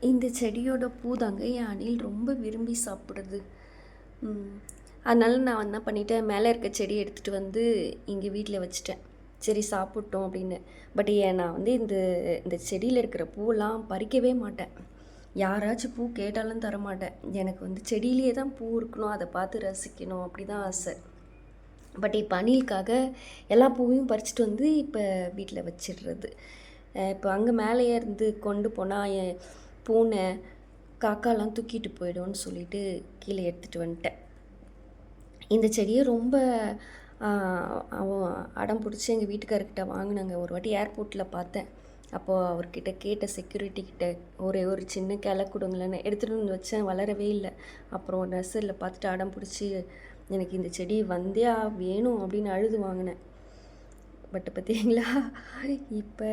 இந்த செடியோட பூ தாங்க என் அணில் ரொம்ப விரும்பி சாப்பிடுது. அதனால நான் என்ன பண்ணிட்டேன், மேலே இருக்க செடியை எடுத்துகிட்டு வந்து இங்கே வீட்டில் வச்சுட்டேன். சரி சாப்பிட்டோம் அப்படின்னு. பட் நான் வந்து இந்த இந்த செடியில் இருக்கிற பூவெல்லாம் பறிக்கவே மாட்டேன். யாராச்சும் பூ கேட்டாலும் தரமாட்டேன். எனக்கு வந்து செடியிலே தான் பூ இருக்கணும், அதை பார்த்து ரசிக்கணும், அப்படி தான் ஆசை. பட் இப்போ அணிலுக்காக எல்லா பூவையும் பறிச்சுட்டு வந்து இப்போ வீட்டில் வச்சிடுறது. இப்போ அங்கே மேலேயே இருந்து கொண்டு போனால் என் பூனை காக்காலாம் தூக்கிட்டு போயிடும்னு சொல்லிட்டு கீழே எடுத்துகிட்டு வந்துட்டேன். இந்த செடியை ரொம்ப அவன் அடம் பிடிச்சி எங்கள் வீட்டுக்காரர்கிட்ட வாங்கினாங்க. ஒரு வாட்டி ஏர்போர்ட்டில் பார்த்தேன். அப்போது அவர்கிட்ட கேட்ட செக்யூரிட்டிக்கிட்ட ஒரே ஒரு சின்ன கிளை கொடுங்களேன்னு எடுத்துகிட்டு வந்து வச்சேன். வளரவே இல்லை. அப்புறம் நர்சரியில் பார்த்துட்டு அடம் பிடிச்சி எனக்கு இந்த செடி வந்தே வேணும் அப்படின்னு அழுது வாங்கினேன். பட் பார்த்தீங்களா இப்போ